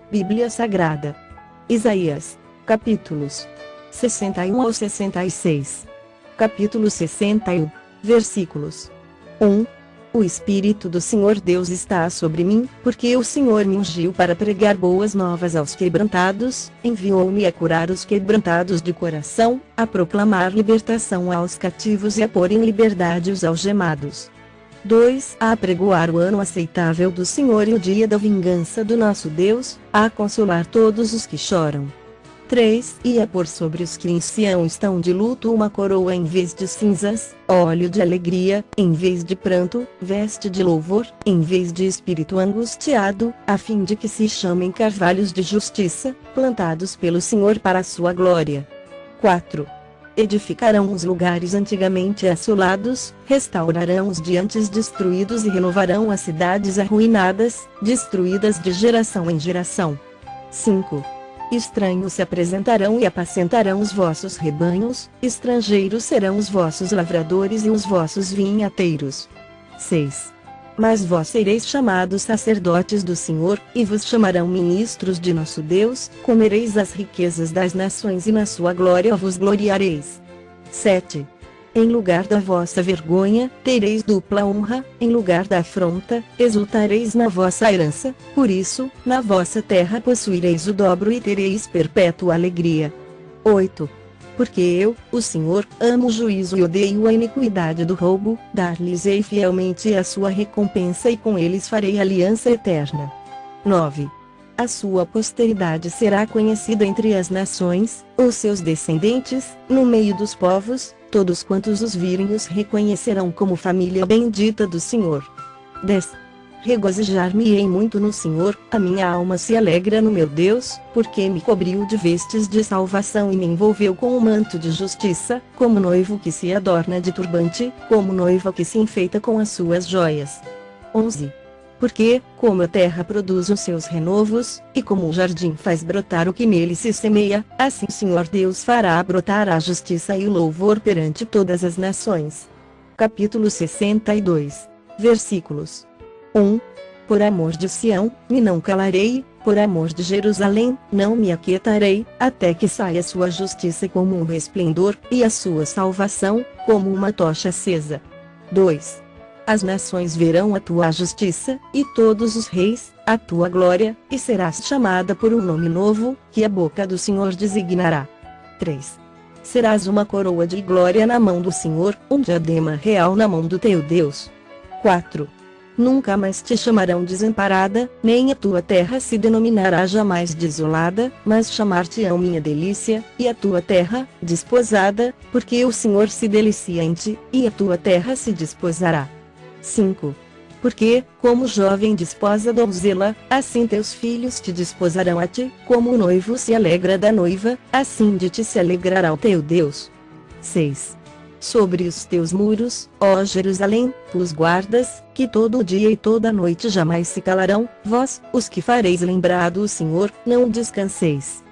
Bíblia Sagrada. Isaías, capítulos 61 ao 66. Capítulo 61, versículos 1. O Espírito do Senhor Deus está sobre mim, porque o Senhor me ungiu para pregar boas novas aos quebrantados, enviou-me a curar os quebrantados de coração, a proclamar libertação aos cativos e a pôr em liberdade os algemados. 2. A apregoar o ano aceitável do Senhor e o dia da vingança do nosso Deus, a consolar todos os que choram. 3. E a pôr sobre os que em Sião estão de luto uma coroa em vez de cinzas, óleo de alegria, em vez de pranto, veste de louvor, em vez de espírito angustiado, a fim de que se chamem carvalhos de justiça, plantados pelo Senhor para a sua glória. 4. Edificarão os lugares antigamente assolados, restaurarão os diantes destruídos e renovarão as cidades arruinadas, destruídas de geração em geração. 5. Estranhos se apresentarão e apacentarão os vossos rebanhos, estrangeiros serão os vossos lavradores e os vossos vinhateiros. 6. Mas vós sereis chamados sacerdotes do Senhor, e vos chamarão ministros de nosso Deus, comereis as riquezas das nações e na sua glória vos gloriareis. 7. Em lugar da vossa vergonha, tereis dupla honra, em lugar da afronta, exultareis na vossa herança, por isso, na vossa terra possuireis o dobro e tereis perpétua alegria. 8. Porque eu, o Senhor, amo o juízo e odeio a iniquidade do roubo, dar-lhes-ei fielmente a sua recompensa e com eles farei aliança eterna. 9. A sua posteridade será conhecida entre as nações, os seus descendentes, no meio dos povos, todos quantos os virem os reconhecerão como família bendita do Senhor. 10. Regozijar-me-ei muito no Senhor, a minha alma se alegra no meu Deus, porque me cobriu de vestes de salvação e me envolveu com um manto de justiça, como noivo que se adorna de turbante, como noiva que se enfeita com as suas joias. 11. Porque, como a terra produz os seus renovos, e como o jardim faz brotar o que nele se semeia, assim o Senhor Deus fará brotar a justiça e o louvor perante todas as nações. Capítulo 62, versículos 1. Por amor de Sião, me não calarei, por amor de Jerusalém, não me aquietarei, até que saia sua justiça como um resplendor, e a sua salvação, como uma tocha acesa. 2. As nações verão a tua justiça, e todos os reis, a tua glória, e serás chamada por um nome novo, que a boca do Senhor designará. 3. Serás uma coroa de glória na mão do Senhor, um diadema real na mão do teu Deus. 4. Nunca mais te chamarão desamparada, nem a tua terra se denominará jamais desolada, mas chamar-te-ão minha delícia, e a tua terra, desposada, porque o Senhor se delicia em ti, e a tua terra se desposará. 5. Porque, como jovem desposa donzela, assim teus filhos te desposarão a ti, como o noivo se alegra da noiva, assim de ti se alegrará o teu Deus. 6. Sobre os teus muros, ó Jerusalém, tu os guardas, que todo dia e toda noite jamais se calarão, vós, os que fareis lembrar do Senhor, não descanseis.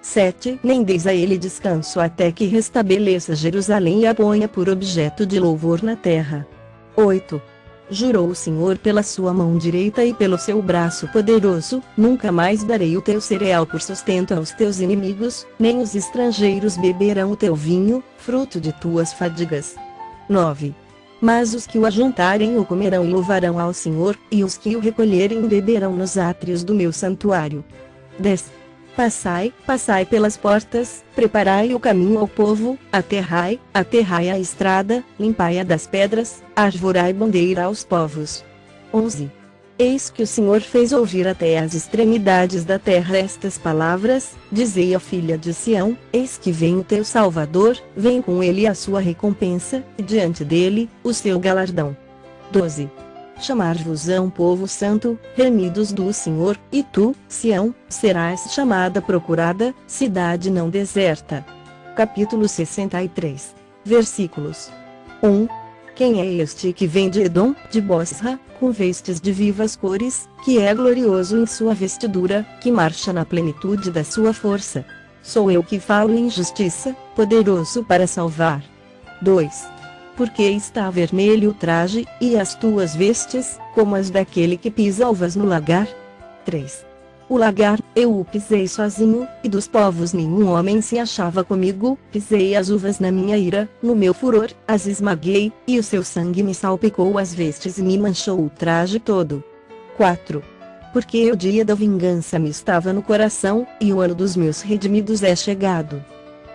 7. Nem deis a ele descanso até que restabeleça Jerusalém e a ponha por objeto de louvor na terra. 8. Jurou o Senhor pela sua mão direita e pelo seu braço poderoso, nunca mais darei o teu cereal por sustento aos teus inimigos, nem os estrangeiros beberão o teu vinho, fruto de tuas fadigas. 9. Mas os que o ajuntarem o comerão e louvarão ao Senhor, e os que o recolherem beberão nos átrios do meu santuário. 10. Passai, passai pelas portas, preparai o caminho ao povo, aterrai a estrada, limpai-a das pedras, arvorai bandeira aos povos. 11. Eis que o Senhor fez ouvir até as extremidades da terra estas palavras, dizei à filha de Sião, eis que vem o teu Salvador, vem com ele a sua recompensa, e diante dele, o seu galardão. 12. Chamar-vos-ão povo santo, remidos do Senhor, e tu, Sião, serás chamada procurada, cidade não deserta. Capítulo 63, versículos 1. Quem é este que vem de Edom, de Bosra, com vestes de vivas cores, que é glorioso em sua vestidura, que marcha na plenitude da sua força? Sou eu que falo em justiça, poderoso para salvar. 2. Porque está vermelho o traje, e as tuas vestes, como as daquele que pisa uvas no lagar? 3. o lagar, eu o pisei sozinho, e dos povos nenhum homem se achava comigo, pisei as uvas na minha ira, no meu furor, as esmaguei, e o seu sangue me salpicou as vestes e me manchou o traje todo. 4. Porque o dia da vingança me estava no coração, e o ano dos meus redimidos é chegado.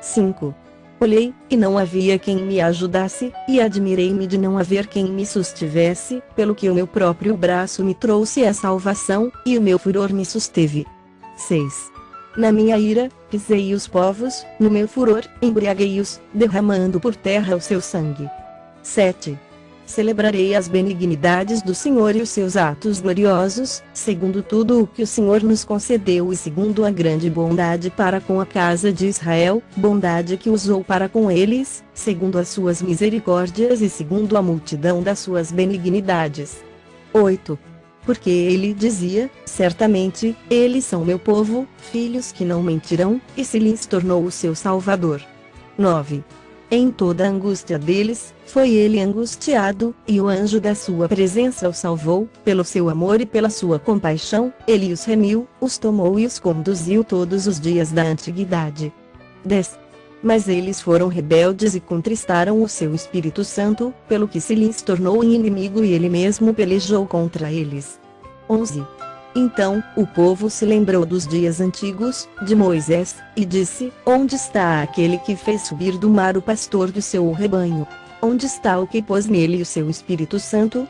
5. Olhei, e não havia quem me ajudasse, e admirei-me de não haver quem me sustivesse, pelo que o meu próprio braço me trouxe a salvação, e o meu furor me susteve. 6. Na minha ira, pisei os povos, no meu furor, embriaguei-os, derramando por terra o seu sangue. 7. Celebrarei as benignidades do Senhor e os seus atos gloriosos, segundo tudo o que o Senhor nos concedeu e segundo a grande bondade para com a casa de Israel, bondade que usou para com eles, segundo as suas misericórdias e segundo a multidão das suas benignidades. 8. Porque ele dizia, certamente, eles são meu povo, filhos que não mentirão, e se lhes tornou o seu Salvador. 9. Em toda a angústia deles, foi ele angustiado, e o anjo da sua presença o salvou, pelo seu amor e pela sua compaixão, ele os remiu, os tomou e os conduziu todos os dias da antiguidade. 10. Mas eles foram rebeldes e contristaram o seu Espírito Santo, pelo que se lhes tornou inimigo e ele mesmo pelejou contra eles. 11. Então, o povo se lembrou dos dias antigos, de Moisés, e disse, onde está aquele que fez subir do mar o pastor do seu rebanho? Onde está o que pôs nele o seu Espírito Santo?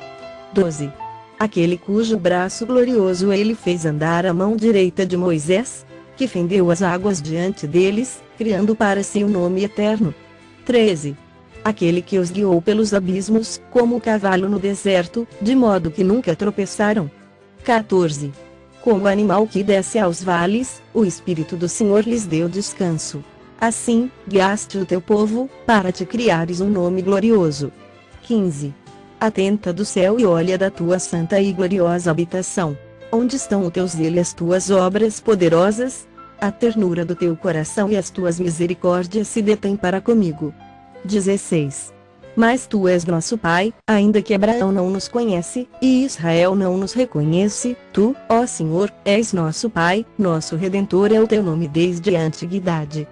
12. Aquele cujo braço glorioso ele fez andar à mão direita de Moisés, que fendeu as águas diante deles, criando para si um nome eterno. 13. Aquele que os guiou pelos abismos, como o cavalo no deserto, de modo que nunca tropeçaram. 14. Como animal que desce aos vales, o Espírito do Senhor lhes deu descanso. Assim, guiaste o teu povo, para te criares um nome glorioso. 15. Atenta do céu e olha da tua santa e gloriosa habitação. Onde estão o teu zelo e as tuas obras poderosas? A ternura do teu coração e as tuas misericórdias se detêm para comigo. 16. Mas tu és nosso Pai, ainda que Abraão não nos conhece, e Israel não nos reconhece, tu, ó Senhor, és nosso Pai, nosso Redentor é o teu nome desde a antiguidade.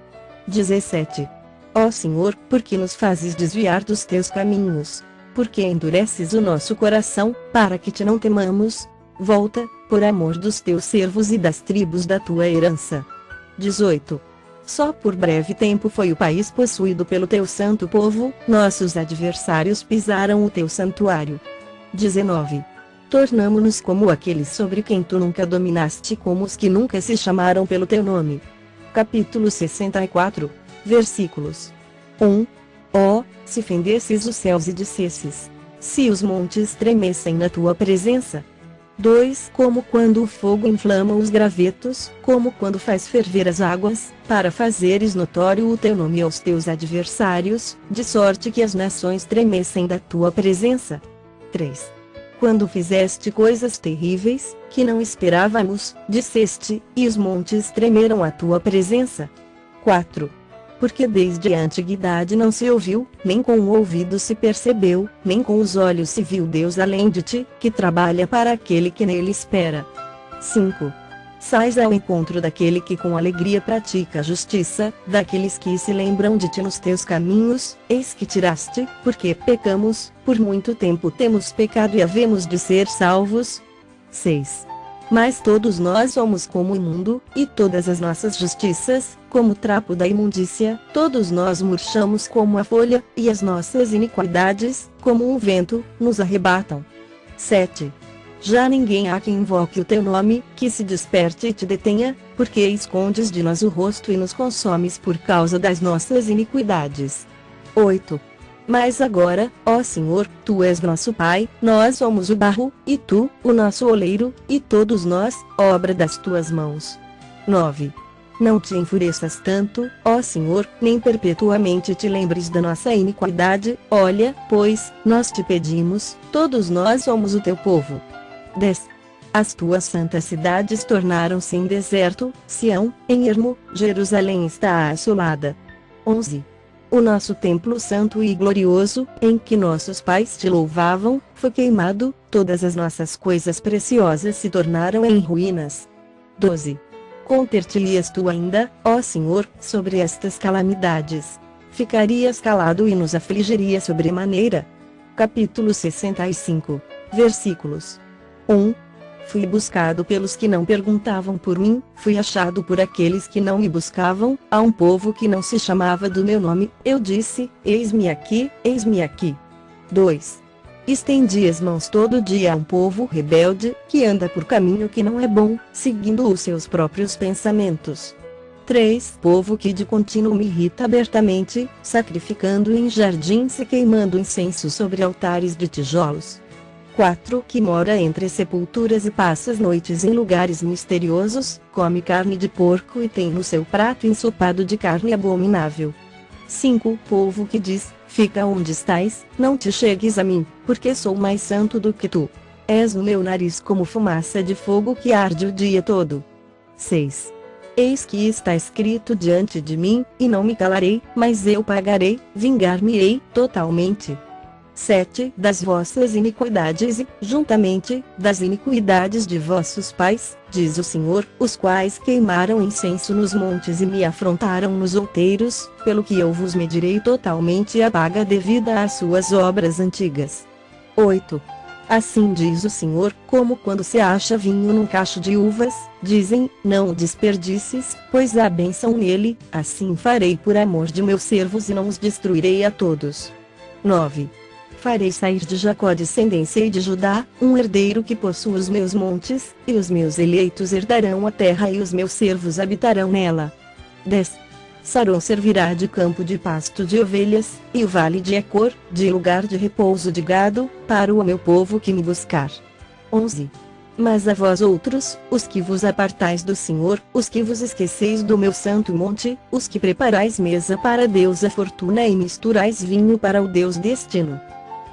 17. Ó Senhor, por que nos fazes desviar dos teus caminhos? Por que endureces o nosso coração, para que te não temamos? Volta, por amor dos teus servos e das tribos da tua herança. 18. Só por breve tempo foi o país possuído pelo teu santo povo, nossos adversários pisaram o teu santuário. 19. Tornamo-nos como aqueles sobre quem tu nunca dominaste, como os que nunca se chamaram pelo teu nome. Capítulo 64, versículos 1. Ó, se fendesses os céus e dissesses, se os montes tremessem na tua presença. 2. Como quando o fogo inflama os gravetos, como quando faz ferver as águas, para fazeres notório o teu nome aos teus adversários, de sorte que as nações tremessem da tua presença. 3. Quando fizeste coisas terríveis, que não esperávamos, disseste, e os montes tremeram à tua presença. 4. Porque desde a antiguidade não se ouviu, nem com o ouvido se percebeu, nem com os olhos se viu Deus além de ti, que trabalha para aquele que nele espera. 5. Sais ao encontro daquele que com alegria pratica a justiça, daqueles que se lembram de ti nos teus caminhos, eis que tiraste, porque pecamos, por muito tempo temos pecado e havemos de ser salvos. 6. Mas todos nós somos como o imundo, e todas as nossas justiças, como o trapo da imundícia, todos nós murchamos como a folha, e as nossas iniquidades, como um vento, nos arrebatam. 7. Já ninguém há que invoque o teu nome, que se desperte e te detenha, porque escondes de nós o rosto e nos consomes por causa das nossas iniquidades. 8. Mas agora, ó Senhor, tu és nosso Pai, nós somos o barro, e tu, o nosso oleiro, e todos nós, obra das tuas mãos. 9. Não te enfureças tanto, ó Senhor, nem perpetuamente te lembres da nossa iniquidade, olha, pois, nós te pedimos, todos nós somos o teu povo. 10. As tuas santas cidades tornaram-se em deserto, Sião, em ermo, Jerusalém está assolada. 11. O nosso templo santo e glorioso, em que nossos pais te louvavam, foi queimado, todas as nossas coisas preciosas se tornaram em ruínas. 12. Conter-te-ias tu ainda, ó Senhor, sobre estas calamidades? Ficarias calado e nos afligiria sobremaneira? Capítulo 65. Versículos 1. Fui buscado pelos que não perguntavam por mim, fui achado por aqueles que não me buscavam, a um povo que não se chamava do meu nome, eu disse, eis-me aqui, eis-me aqui. 2. Estendi as mãos todo dia a um povo rebelde, que anda por caminho que não é bom, seguindo os seus próprios pensamentos. 3. Povo que de contínuo me irrita abertamente, sacrificando em jardins e queimando incenso sobre altares de tijolos. 4. Que mora entre sepulturas e passa as noites em lugares misteriosos, come carne de porco e tem no seu prato ensopado de carne abominável. 5. Povo que diz, fica onde estás, não te chegues a mim, porque sou mais santo do que tu. És no meu nariz como fumaça de fogo que arde o dia todo. 6. Eis que está escrito diante de mim, e não me calarei, mas eu pagarei, vingar-me-ei, totalmente. 7. Das vossas iniquidades e, juntamente, das iniquidades de vossos pais, diz o Senhor, os quais queimaram incenso nos montes e me afrontaram nos outeiros, pelo que eu vos medirei totalmente a paga devida às suas obras antigas. 8. Assim diz o Senhor, como quando se acha vinho num cacho de uvas, dizem, não o desperdices, pois há bênção nele, assim farei por amor de meus servos e não os destruirei a todos. 9. Farei sair de Jacó descendência e de Judá, um herdeiro que possua os meus montes, e os meus eleitos herdarão a terra e os meus servos habitarão nela. 10. Saron servirá de campo de pasto de ovelhas, e o vale de Ecor, de lugar de repouso de gado, para o meu povo que me buscar. 11. Mas a vós outros, os que vos apartais do Senhor, os que vos esqueceis do meu santo monte, os que preparais mesa para a deusa Fortuna e misturais vinho para o deus Destino.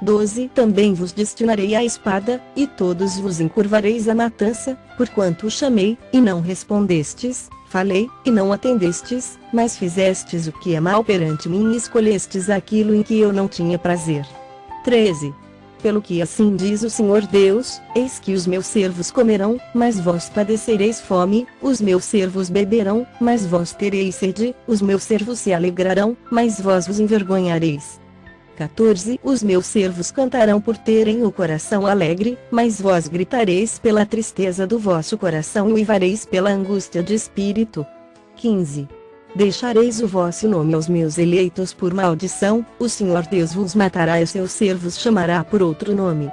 12. Também vos destinarei a espada, e todos vos encurvareis à matança, porquanto chamei, e não respondestes, falei, e não atendestes, mas fizestes o que é mal perante mim e escolhestes aquilo em que eu não tinha prazer. 13. Pelo que assim diz o Senhor Deus, eis que os meus servos comerão, mas vós padecereis fome, os meus servos beberão, mas vós tereis sede, os meus servos se alegrarão, mas vós vos envergonhareis. 14. Os meus servos cantarão por terem o coração alegre, mas vós gritareis pela tristeza do vosso coração e uivareis pela angústia de espírito. 15. Deixareis o vosso nome aos meus eleitos por maldição, o Senhor Deus vos matará e seus servos chamará por outro nome.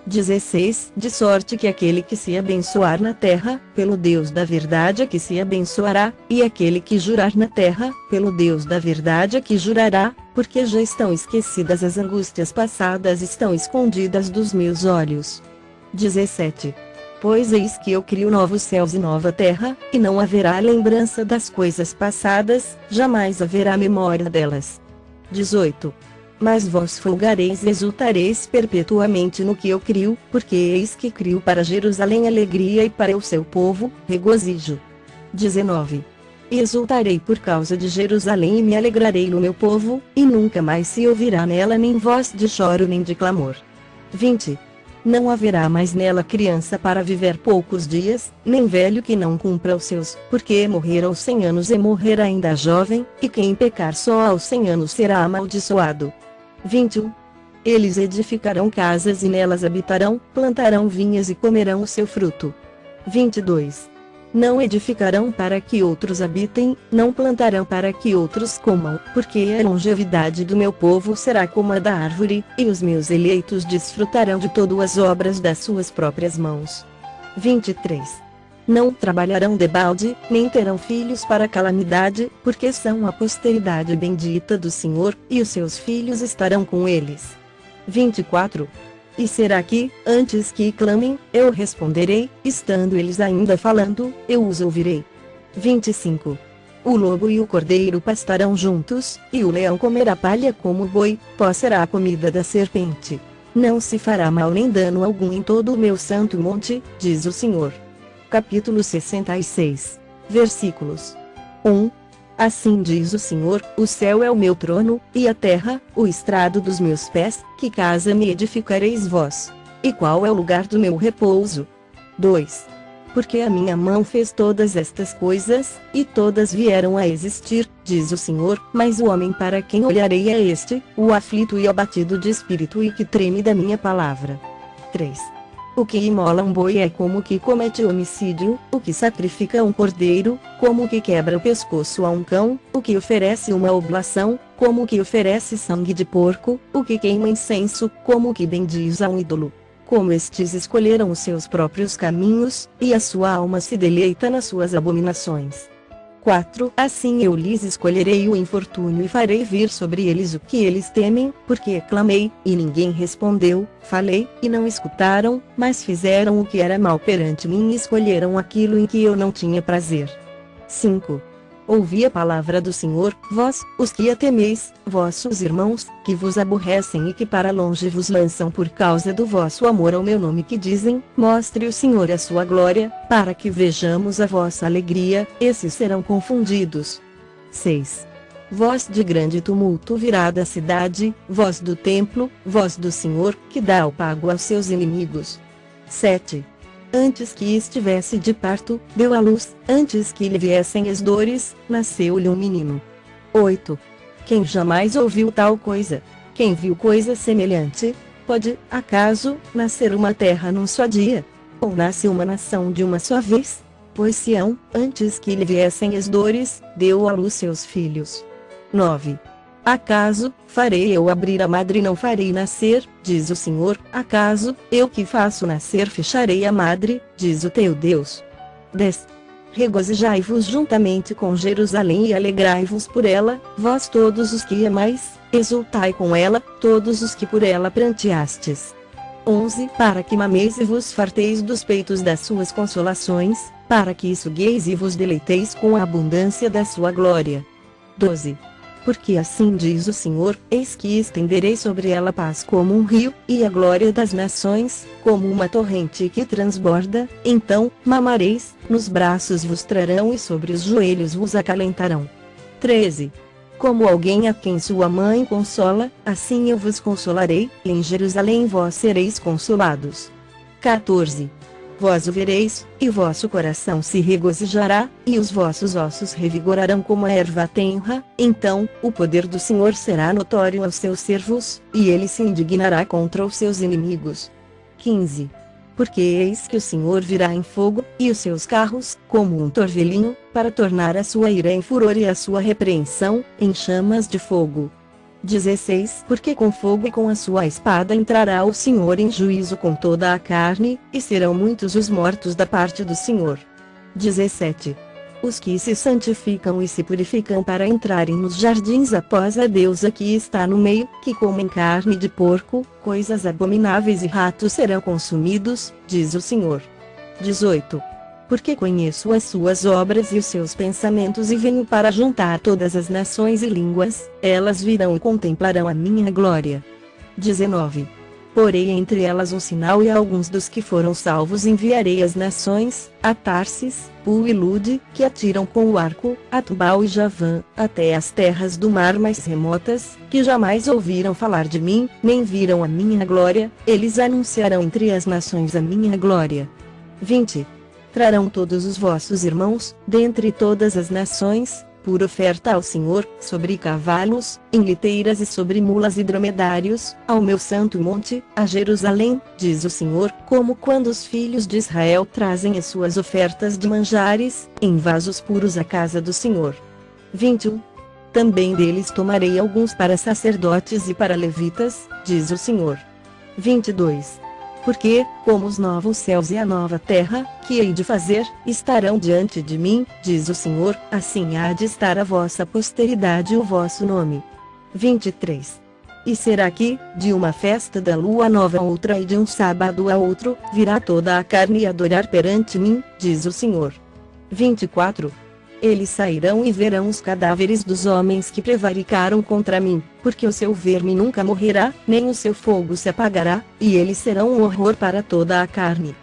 16. De sorte que aquele que se abençoar na terra, pelo Deus da verdade é que se abençoará, e aquele que jurar na terra, pelo Deus da verdade é que jurará, porque já estão esquecidas as angústias passadas, estão escondidas dos meus olhos. 17. Pois eis que eu crio novos céus e nova terra, e não haverá lembrança das coisas passadas, jamais haverá memória delas. 18. Mas vós folgareis e exultareis perpetuamente no que eu crio, porque eis que crio para Jerusalém alegria e para o seu povo, regozijo. 19. E exultarei por causa de Jerusalém e me alegrarei no meu povo, e nunca mais se ouvirá nela nem voz de choro nem de clamor. 20. Não haverá mais nela criança para viver poucos dias, nem velho que não cumpra os seus, porque morrer aos 100 anos e morrer ainda jovem, e quem pecar só aos 100 anos será amaldiçoado. 21. Eles edificarão casas e nelas habitarão, plantarão vinhas e comerão o seu fruto. 22. Não edificarão para que outros habitem, não plantarão para que outros comam, porque a longevidade do meu povo será como a da árvore, e os meus eleitos desfrutarão de todas as obras das suas próprias mãos. 23. Não trabalharão debalde, nem terão filhos para calamidade, porque são a posteridade bendita do Senhor, e os seus filhos estarão com eles. 24. E será que, antes que clamem, eu responderei, estando eles ainda falando, eu os ouvirei. 25. O lobo e o cordeiro pastarão juntos, e o leão comerá palha como o boi, pó será a comida da serpente. Não se fará mal nem dano algum em todo o meu santo monte, diz o Senhor. Capítulo 66. Versículos 1. Assim diz o Senhor, o céu é o meu trono, e a terra, o estrado dos meus pés, que casa me edificareis vós? E qual é o lugar do meu repouso? 2. Porque a minha mão fez todas estas coisas, e todas vieram a existir, diz o Senhor, mas o homem para quem olharei é este, o aflito e abatido de espírito e que treme da minha palavra. 3. O que imola um boi é como o que comete homicídio, o que sacrifica um cordeiro, como o que quebra o pescoço a um cão, o que oferece uma oblação, como o que oferece sangue de porco, o que queima incenso, como o que bendiz a um ídolo. Como estes escolheram os seus próprios caminhos, e a sua alma se deleita nas suas abominações. 4. Assim eu lhes escolherei o infortúnio e farei vir sobre eles o que eles temem, porque clamei, e ninguém respondeu, falei, e não escutaram, mas fizeram o que era mal perante mim e escolheram aquilo em que eu não tinha prazer. 5. Ouvi a palavra do Senhor, vós, os que a temeis, vossos irmãos, que vos aborrecem e que para longe vos lançam por causa do vosso amor ao meu nome, que dizem, mostre o Senhor a sua glória, para que vejamos a vossa alegria, esses serão confundidos. 6. Voz de grande tumulto virá da cidade, voz do templo, voz do Senhor, que dá o pago aos seus inimigos. 7. Antes que estivesse de parto, deu à luz, antes que lhe viessem as dores, nasceu-lhe um menino. 8. Quem jamais ouviu tal coisa? Quem viu coisa semelhante? Pode, acaso, nascer uma terra num só dia? Ou nasce uma nação de uma só vez? Pois Sião, antes que lhe viessem as dores, deu à luz seus filhos. 9. Acaso, farei eu abrir a madre e não farei nascer, diz o Senhor, acaso, eu que faço nascer fecharei a madre, diz o teu Deus. 10. Regozijai-vos juntamente com Jerusalém e alegrai-vos por ela, vós todos os que amais, exultai com ela, todos os que por ela pranteastes. 11. Para que mameis e vos farteis dos peitos das suas consolações, para que sugueis e vos deleiteis com a abundância da sua glória. 12. Porque assim diz o Senhor, eis que estenderei sobre ela paz como um rio, e a glória das nações, como uma torrente que transborda, então, mamareis, nos braços vos trarão e sobre os joelhos vos acalentarão. 13. Como alguém a quem sua mãe consola, assim eu vos consolarei, e em Jerusalém vós sereis consolados. 14. Vós o vereis, e vosso coração se regozijará, e os vossos ossos revigorarão como a erva tenra, então, o poder do Senhor será notório aos seus servos, e ele se indignará contra os seus inimigos. 15. Porque eis que o Senhor virá em fogo, e os seus carros, como um torvelinho, para tornar a sua ira em furor e a sua repreensão, em chamas de fogo. 16. Porque com fogo e com a sua espada entrará o Senhor em juízo com toda a carne, e serão muitos os mortos da parte do Senhor. 17. Os que se santificam e se purificam para entrarem nos jardins após a deusa que está no meio, que comem carne de porco, coisas abomináveis e ratos serão consumidos, diz o Senhor. 18. Porque conheço as suas obras e os seus pensamentos e venho para juntar todas as nações e línguas, elas virão e contemplarão a minha glória. 19. Porei entre elas um sinal e a alguns dos que foram salvos enviarei às nações, a Tarsis, Pu e Lude, que atiram com o arco, a Tubal e Javã, até as terras do mar mais remotas, que jamais ouviram falar de mim, nem viram a minha glória, eles anunciarão entre as nações a minha glória. 20. Trarão todos os vossos irmãos, dentre todas as nações, por oferta ao Senhor, sobre cavalos, em liteiras e sobre mulas e dromedários, ao meu santo monte, a Jerusalém, diz o Senhor, como quando os filhos de Israel trazem as suas ofertas de manjares, em vasos puros à casa do Senhor. 21. Também deles tomarei alguns para sacerdotes e para levitas, diz o Senhor. 22. Porque, como os novos céus e a nova terra, que hei de fazer, estarão diante de mim, diz o Senhor, assim há de estar a vossa posteridade e o vosso nome. 23. E será que, de uma festa da lua nova a outra e de um sábado a outro, virá toda a carne adorar perante mim, diz o Senhor. 24. Eles sairão e verão os cadáveres dos homens que prevaricaram contra mim, porque o seu verme nunca morrerá, nem o seu fogo se apagará, e eles serão um horror para toda a carne.